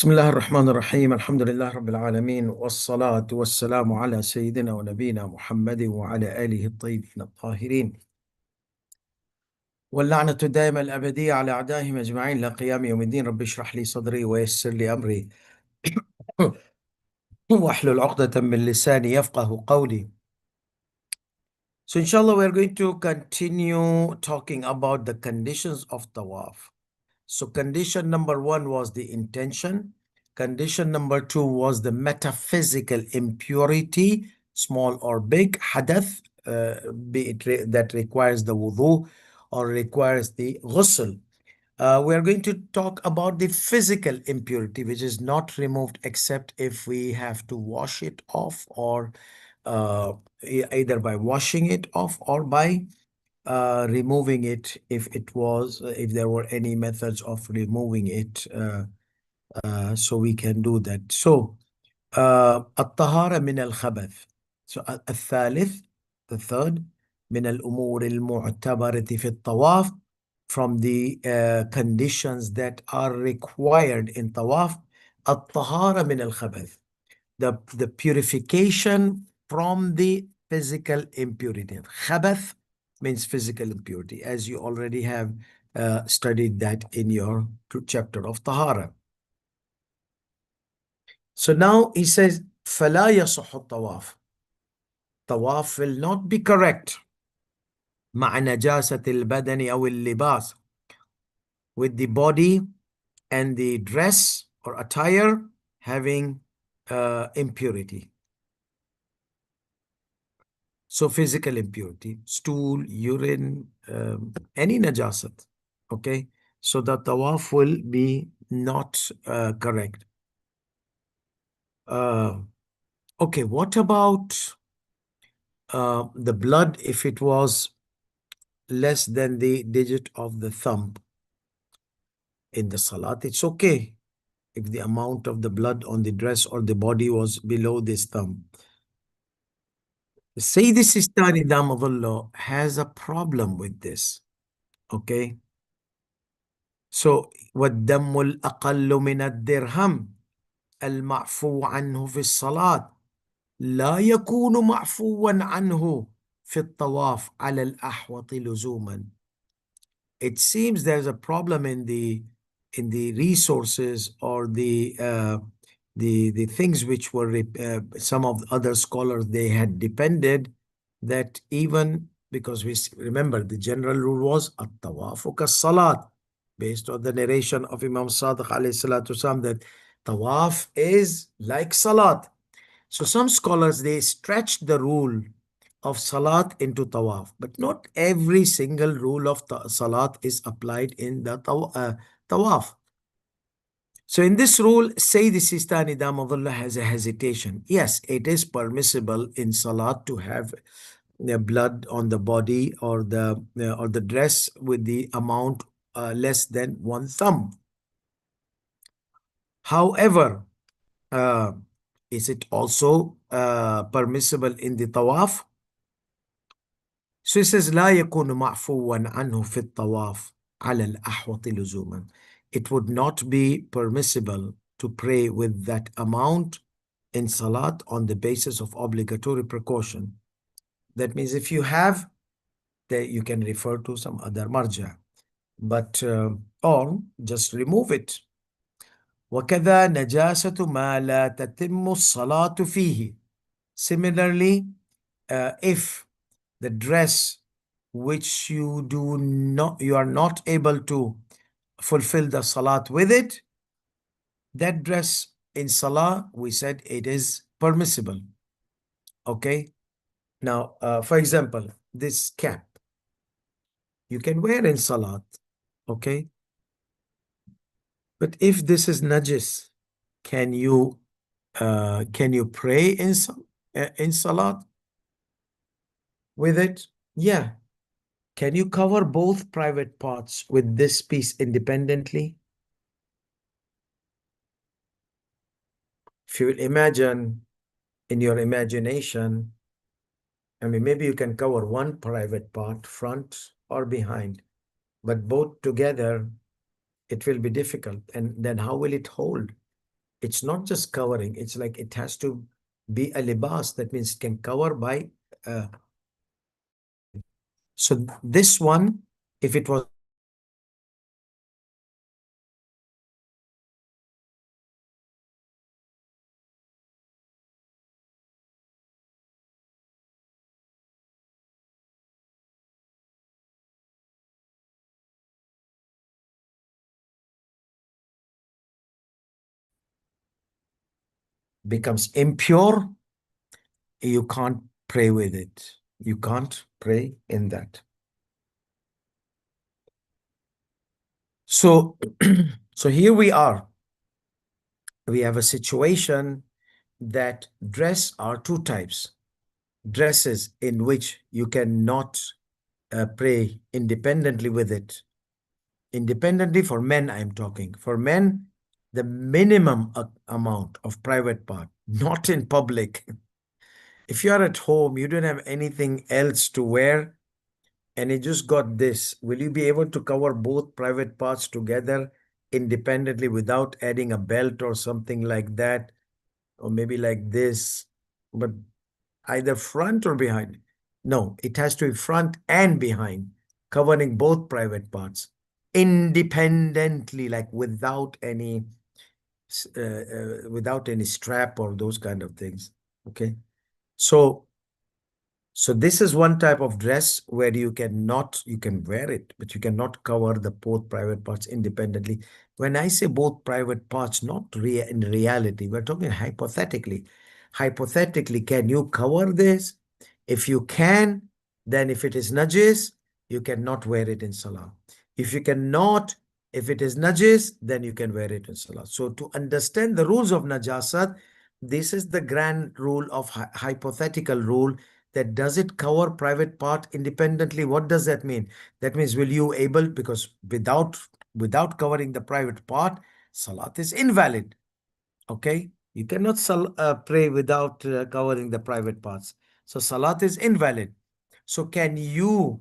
بسم الله الرحمن الرحيم الحمد لله رب العالمين والصلاة والسلام على سيدنا ونبينا محمد وعلى آله الطيبين الطاهرين واللعنة الدائمة الأبدية على أعدائهم أجمعين إلى قيام يوم الدين. رب اشرح لي صدري ويسر لي أمري واحلل عقدة من لساني يفقه قولي. So inshallah we're going to continue talking about the conditions of Tawaf. So condition number 1 was the intention. Condition number 2 was the metaphysical impurity, small or big, hadath, be it that requires the wudu or requires the ghusl. We are going to talk about the physical impurity, which is not removed except if we have to wash it off, or either by washing it off or by removing it, if there were any methods of removing it, so we can do that. So الطهارة من الخبث. So الثالث, the third, من الأمور المعتبرة في الطواف, from the conditions that are required in tawaf, الطهارة من الخبث, the purification from the physical impurity. Khabath means physical impurity, as you already have studied that in your chapter of Tahara. So now he says, فَلَا يَصُحُ الطَّوَافِ. Tawaf will not be correct مع نجاسة البدن أو اللباس, with the body and the dress or attire having impurity. So physical impurity, stool, urine, any najasat, okay? So the tawaf will be not correct. Okay, what about the blood if it was less than the digit of the thumb? In the salat, it's okay if the amount of the blood on the dress or the body was below this thumb. Sayyid Sistani Damadullah has a problem with this, okay? So, وَالدَّمُّ الْأَقَلُّ مِنَ الدِّرْهَمِ الْمَعْفُوَّ عَنْهُ فِي الصَّلَاةِ لا يكون معفوا عنه في الطواف على الأحوط لزوما. It seems there's a problem in the resources or the things which were some of the other scholars, they had depended that, even because we remember the general rule was at-tawafu kas-salat, based on the narration of Imam Sadiq alayhi salatu wasalam, that tawaf is like salat. So some scholars, they stretched the rule of salat into tawaf, but not every single rule of salat is applied in the tawaf. So in this rule, Sayyid Sistani Damadullah has a hesitation. Yes, it is permissible in salat to have blood on the body or the dress with the amount less than one thumb. However, is it also permissible in the tawaf? So he says, لا يكون معفوا عنه في الطواف على الأحوط لزوما. It would not be permissible to pray with that amount in salat on the basis of obligatory precaution. That means if you have, that you can refer to some other marja, but or just remove it. وكذا نجاسة ما لا تتم الصلاة فيه. Similarly, if the dress which you are not able to fulfill the salat with it, that dress in salah, we said it is permissible. Okay. Now, for example, this cap you can wear in salat, okay? But if this is najis, can you pray in salat with it? Yeah. Can you cover both private parts with this piece independently? If you will imagine in your imagination, I mean, maybe you can cover one private part, front or behind, but both together, it will be difficult. And then how will it hold? It's not just covering. It's like it has to be a libas. That means it can cover by. So this one, if it was becomes impure, you can't pray with it. You can't pray in that. So, so here we are. We have a situation that dress are two types. Dresses in which you cannot pray independently with it. Independently for men, I'm talking. For men, the minimum amount of private part, not in public. If you're at home, you don't have anything else to wear, and you just got this, will you be able to cover both private parts together independently without adding a belt or something like that? Or maybe like this, but either front or behind? No, it has to be front and behind, covering both private parts independently, like without any strap or those kind of things. Okay. So this is one type of dress where you can wear it, but you cannot cover the both private parts independently. When I say both private parts, not in reality, we're talking hypothetically. Hypothetically, can you cover this? If you can, then if it is najis, you cannot wear it in salah. If you cannot, if it is najis, then you can wear it in salah. So to understand the rules of najasat, this is the grand rule of hypothetical rule, that does it cover private part independently? What does that mean? That means will you able, because without covering the private part, salat is invalid. Okay, you cannot pray without covering the private parts. So salat is invalid. So can you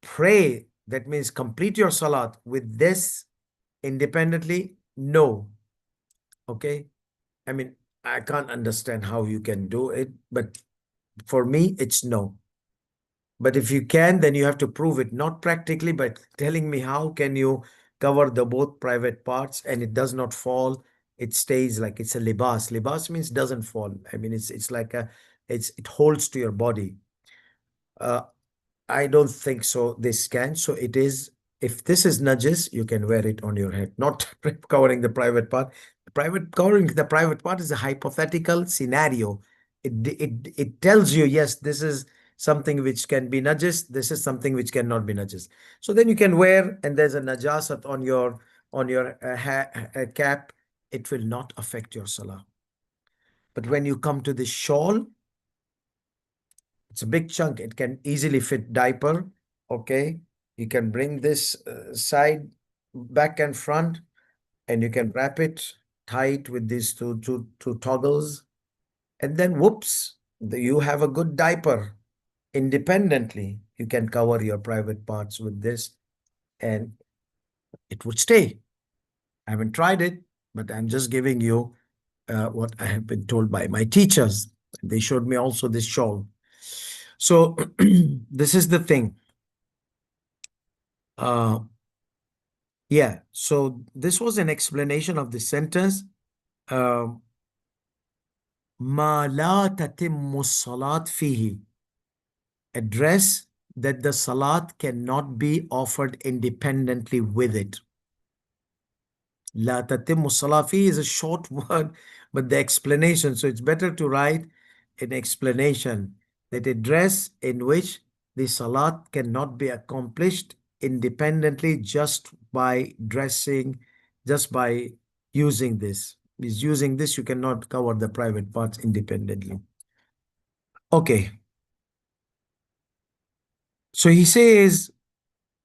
pray? That means complete your salat with this independently? No. Okay. I mean, I can't understand how you can do it, but for me, it's no. But if you can, then you have to prove it, not practically, but telling me how can you cover the both private parts and it does not fall. It stays like it's a libas. Libas means doesn't fall. I mean, it's like it holds to your body. Uh, I don't think so. This can. So it is, if this is najis, you can wear it on your head, not covering the private part. Covering the private part is a hypothetical scenario. It tells you, yes, this is something which can be najis. This is something which cannot be najis. So then you can wear, and there's a najasat on your cap. It will not affect your salah. But when you come to the shawl, it's a big chunk. It can easily fit diaper. Okay. You can bring this side, back and front, and you can wrap it tight with these two toggles. And then whoops, you have a good diaper independently. You can cover your private parts with this and it would stay. I haven't tried it, but I'm just giving you what I have been told by my teachers. They showed me also this shawl. So this is the thing. Yeah, so this was an explanation of the sentence. Um, ما لا تتم الصلاة فيه. A dress that the salat cannot be offered independently with it. La tatimmu salah fi is a short word, but the explanation. So it's better to write an explanation that a dress in which the salat cannot be accomplished independently just by dressing, just by using this. Is using this, you cannot cover the private parts independently. Okay. So he says,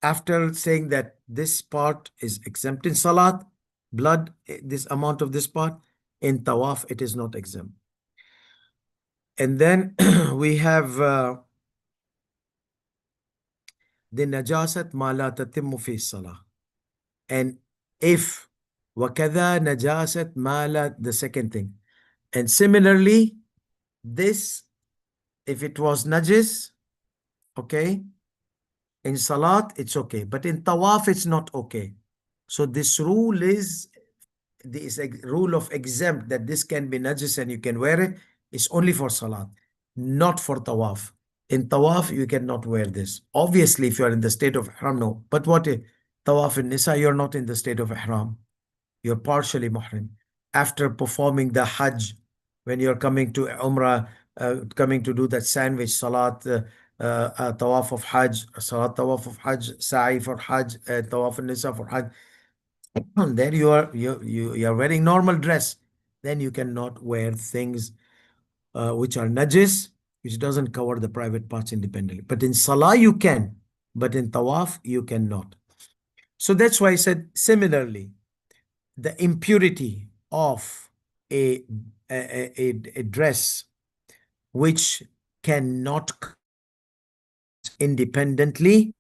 after saying that this part is exempt in salat, blood, this amount of this part, in tawaf, it is not exempt. And then we have the najasat ma la tatimmu fi salah. And if وَكَذَا نَجَاسَةْ مَا the second thing. And similarly, this, if it was najis, okay, in salat, it's okay. But in tawaf, it's not okay. So this rule is, this rule of exempt that this can be najis and you can wear it is only for salat, not for tawaf. In tawaf, you cannot wear this. Obviously, if you are in the state of ihram, no. But what if tawaf in Nisa, you're not in the state of ihram. You're partially muhrim. After performing the hajj, when you're coming to umrah, coming to do that sandwich salat, tawaf of hajj, salat tawaf of hajj, sa'i for hajj, tawaf nisa for hajj, then you are wearing normal dress. Then you cannot wear things which are najis, which doesn't cover the private parts independently. But in salah you can, but in tawaf you cannot. So that's why I said similarly, the impurity of a, a dress which cannot independently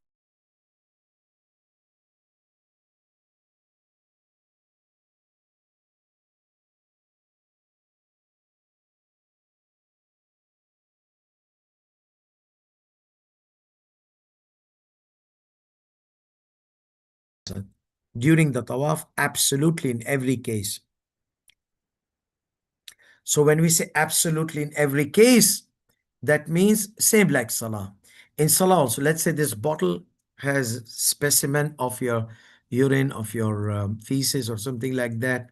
during the tawaf, absolutely in every case. So when we say absolutely in every case, that means same like salah. In salah also, let's say this bottle has specimen of your urine, of your feces or something like that.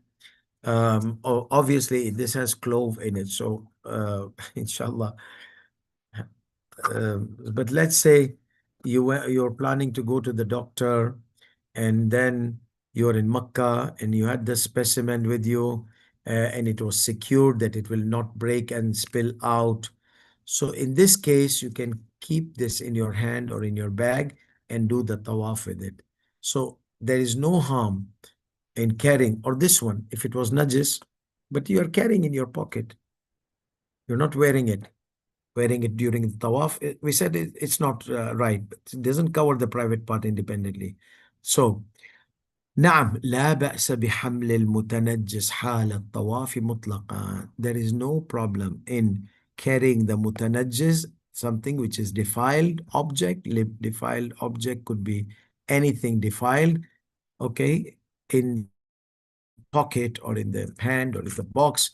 Obviously, this has clove in it. So, inshallah. But let's say you're planning to go to the doctor, and then you're in Makkah and you had the specimen with you, and it was secured that it will not break and spill out. So in this case, you can keep this in your hand or in your bag and do the tawaf with it. So there is no harm in carrying, or this one, if it was najis, but you are carrying in your pocket, you're not wearing it. Wearing it during the tawaf, we said it's not right. It doesn't cover the private part independently. So, نعم لا بأس بحمل المتنجس حال الطواف مطلقا. There is no problem in carrying the mutanajjis, something which is defiled object. Defiled object could be anything defiled, okay, in pocket or in the hand or in the box.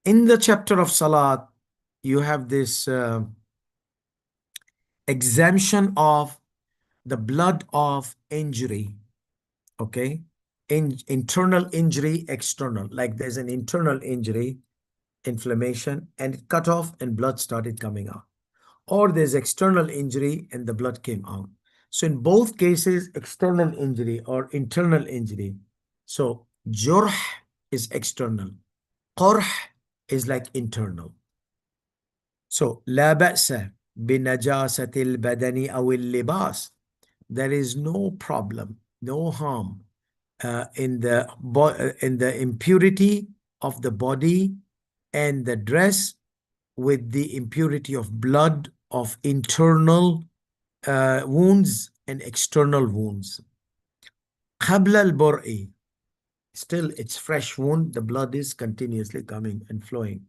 In the chapter of Salat, you have this exemption of the blood of injury, okay? Internal injury, external. Like there's an internal injury, inflammation, and it cut off and blood started coming out. Or there's external injury and the blood came out. So in both cases, external injury or internal injury. So jurh is external. Qarh is like internal. So لا بأس بنجاسة البدن أو اللباس. There is no problem, no harm in the impurity of the body and the dress with the impurity of blood of internal wounds and external wounds. قبل البرء, still it's fresh wound, the blood is continuously coming and flowing.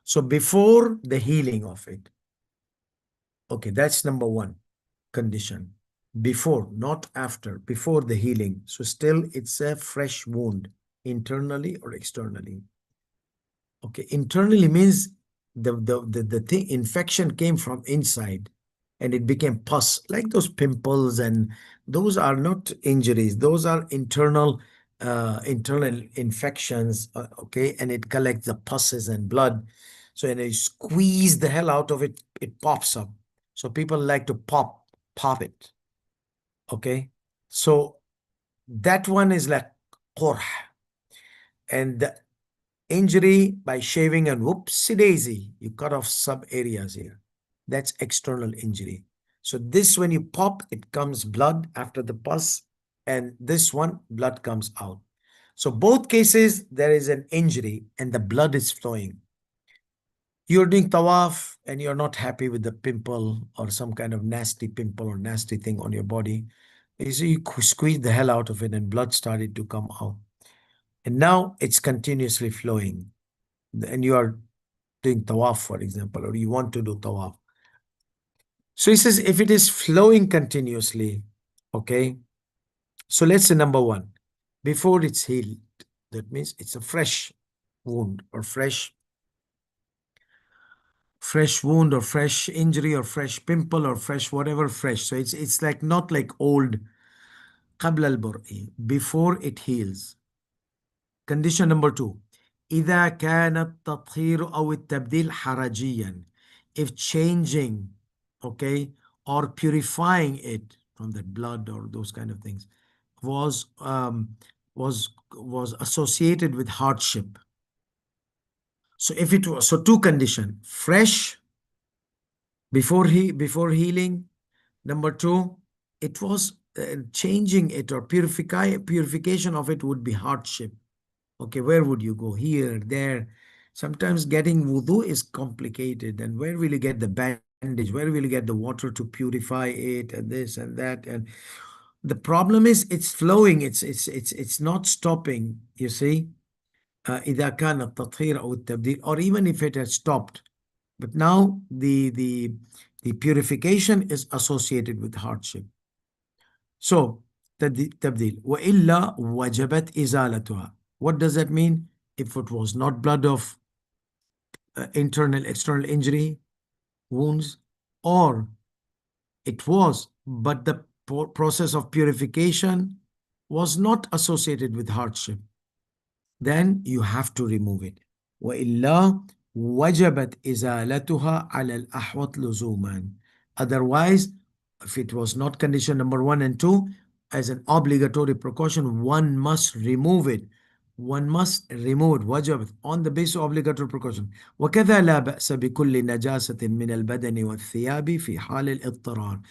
So before the healing of it. Okay, that's number one condition. Before, not after, before the healing. So still it's a fresh wound, internally or externally. Okay, internally means the thing, infection came from inside and it became pus, like those pimples, and those are not injuries. Those are internal infections, okay, and it collects the pusses and blood. So when you squeeze the hell out of it, it pops up. So people like to pop it. Okay. So that one is like qurh. And the injury by shaving and whoopsie daisy, you cut off sub areas here. That's external injury. So this, when you pop, it comes blood after the pus, and this one, blood comes out. So both cases, there is an injury and the blood is flowing. You're doing tawaf and you're not happy with the pimple or some kind of nasty pimple or nasty thing on your body. You see, you squeeze the hell out of it and blood started to come out. And now it's continuously flowing. And you are doing tawaf, for example, or you want to do tawaf. So he says, if it is flowing continuously, okay, so let's say number one, before it's healed, that means it's a fresh wound or fresh wound or fresh injury or fresh pimple or fresh whatever fresh. So it's like not like old قبل البرء, before it heals. Condition number two, إذا كان التطهير أو التبديل حرجيا, if changing, okay, or purifying it from that blood or those kind of things was associated with hardship. So if it was, so two condition, fresh before healing. Number two, it was changing it or purification of it would be hardship. Okay, where would you go? Here, there. Sometimes getting wudu is complicated. And where will you get the bandage? Where will you get the water to purify it and this and that? And the problem is it's flowing. It's not stopping, you see. إذا كان التطهير أو التبديل, or even if it has stopped. But now the purification is associated with hardship. So تبديل وإلا وجبت إزالتها. What does that mean? If it was not blood of internal, external injury, wounds, or it was, but the process of purification was not associated with hardship, then you have to remove it. وإلا وجبت إزالتها على الأحوط لزوما. Otherwise, if it was not condition number one and two, as an obligatory precaution, one must remove it. One must remove it, وجبت, on the basis of obligatory precaution. وكذا لا بأس بكل نجاسة من البدن والثياب في حال الاضطرار.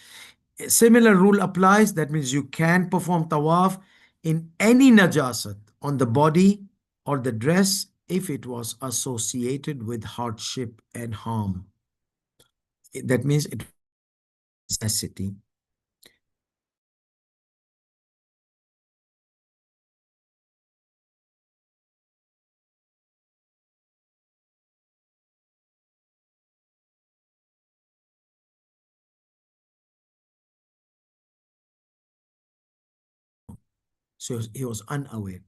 A similar rule applies. That means you can perform tawaf in any najasat on the body or the dress if it was associated with hardship and harm. That means it was necessity. So he was unaware.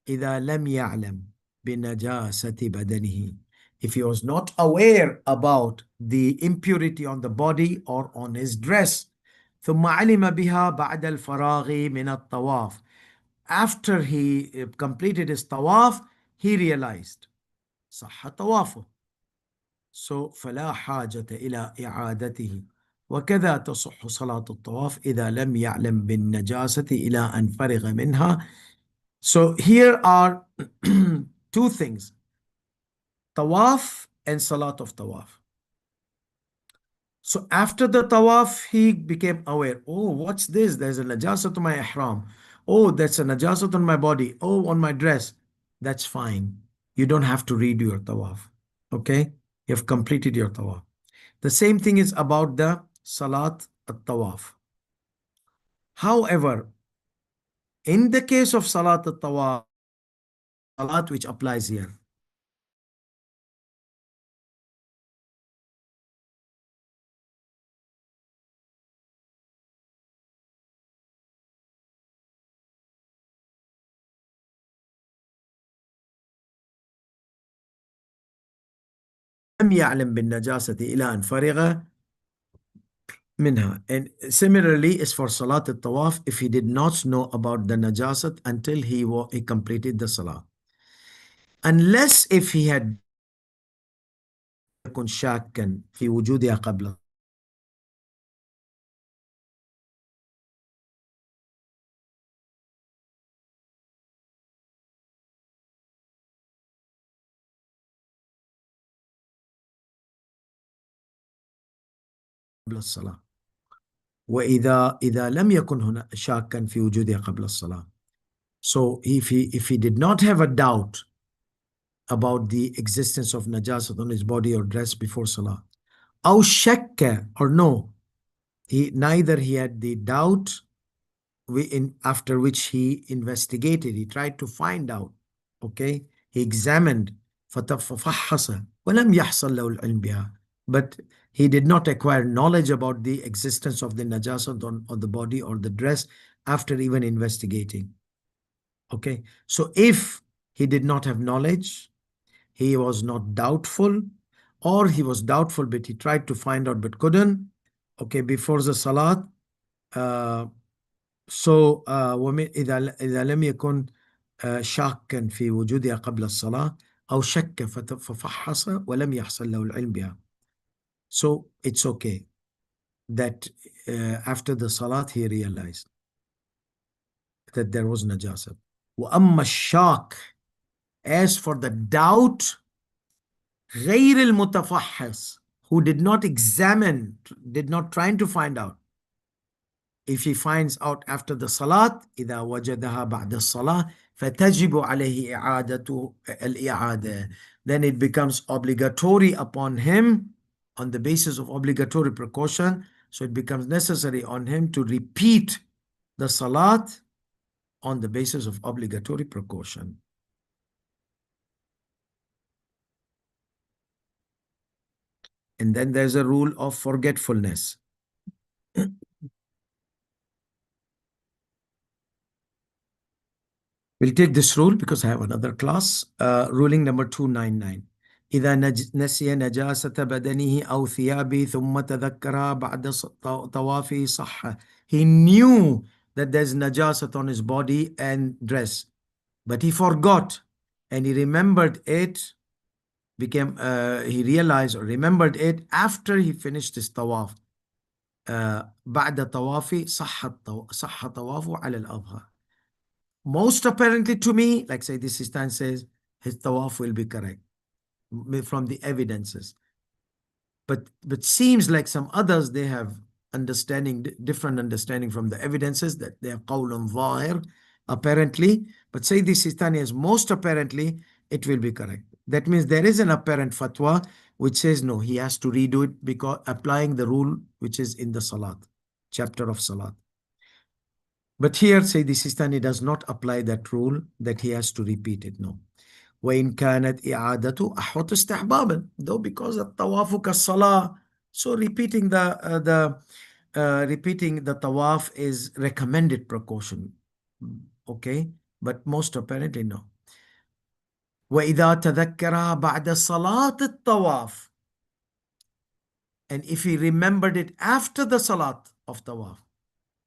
إذا لم يعلم بنجاسة بدنه. If he was not aware about the impurity on the body or on his dress. ثم علم بها بعد الفراغ من الطواف. After he completed his tawaf, he realized صح طوافه. So فلا حاجة إلى إعادته. وكذا تصح صلاة الطواف إذا لم يعلم بالنجاسة إلى أن فرغ منها. So here are two things, tawaf and salat of tawaf. So after the tawaf, he became aware. Oh, what's this? There's a najasat on my ihram. Oh, that's a najasat on my body. Oh, on my dress. That's fine. You don't have to redo your tawaf. Okay? You have completed your tawaf. The same thing is about the salat at-tawaf. However, in the case of salat at-tawaf, salat which applies here. لم يعلم بالنجاسة إلى أن فرغ منها. And similarly is for Salat al-Tawaf, if he did not know about the najasat until he completed the Salah. Unless if he had يكون شاكا في وجودها قبل الصلاة. إذا لم يكن هنا شاكا في وجودها قبل الصلاة. So if he did not have a doubt about the existence of najasat on his body or dress before salah, أو شك, or no, neither he had the doubt after which he investigated, he tried to find out, okay, he examined, ففحص ولم يحصل له العلم بها, but he did not acquire knowledge about the existence of the najasat on the body or the dress after even investigating. Okay, so if he did not have knowledge, he was not doubtful, or he was doubtful but he tried to find out but couldn't, okay, before the salat, uh, so إذا لم يكن شاكا في وجودها قبل الصلاة أو شك ففحص ولم يحصل له العلم بها. So it's okay that after the salat he realized that there was najasa. وأما الشاك, as for the doubt, غير المتفحص, who did not examine, did not trying to find out, if he finds out after the salat, إذا وجدها بعد الصلاة فتجب عليه إعادة الإعادة, then it becomes obligatory upon him on the basis of obligatory precaution. So it becomes necessary on him to repeat the salat on the basis of obligatory precaution. And then there's a rule of forgetfulness. We'll take this rule because I have another class. Ruling number 299. إذا نسي نجاسة بدنه أو ثيابه ثم تذكرها بعد طوافه صح. He knew that there's najasat on his body and dress, but he forgot and he remembered it, he realized or remembered it after he finished his tawaf. بعد طوافه صح طوافه على الأظهر. Most apparently to me, like say this Sistan says, his tawaf will be correct from the evidences. But seems like some others, they have different understanding from the evidences, that they are qawlun zahir, apparently. But say this Sistani is most apparently, it will be correct. That means there is an apparent fatwa which says no, he has to redo it because applying the rule which is in the Salat, chapter of Salat. But here, Sayyidi Sistani does not apply that rule that he has to repeat it. No. وإن كانت إعادته أحوط استحبابا, though because الطواف كالصلاة, so repeating the tawaf is recommended precaution. Okay, but most apparently no. وإذا تذكرها بعد صلاة الطواف, and if he remembered it after the salat of tawaf,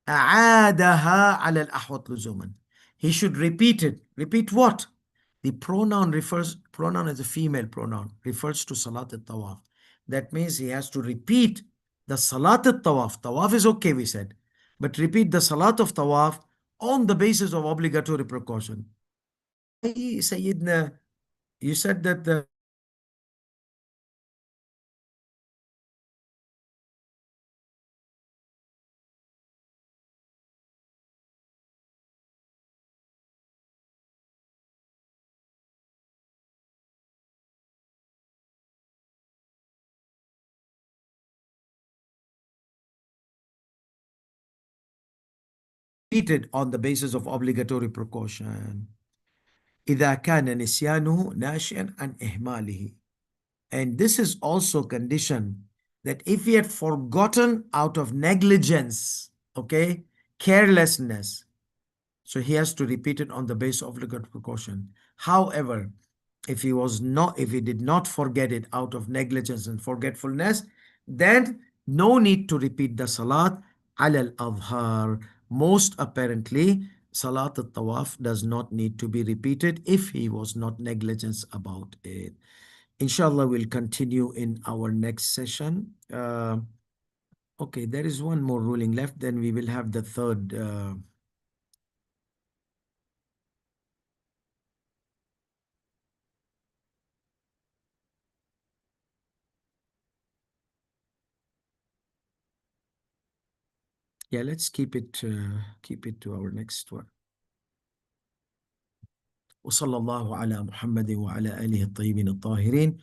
أعادها على الأحوط لزوما, he should repeat it. Repeat what? The pronoun as a female pronoun, refers to Salat al-Tawaf. That means he has to repeat the Salat al-Tawaf. Tawaf is okay, we said. But repeat the Salat of Tawaf on the basis of obligatory precaution. Hey, Sayyidina, you said that the repeated on the basis of obligatory precaution. إذا كان نسيانه ناشئا عن إهماله. And this is also condition that if he had forgotten out of negligence, okay, carelessness, so he has to repeat it on the basis of obligatory precaution. However, if he did not forget it out of negligence and forgetfulness, then no need to repeat the salat al adhar. Most apparently, salat al tawaf does not need to be repeated if he was not negligent about it. Inshallah, we'll continue in our next session. Okay, there is one more ruling left, then we will have the third. Yeah, let's keep it to our next one. وصلى الله على محمد وعلى آله الطيبين الطاهرين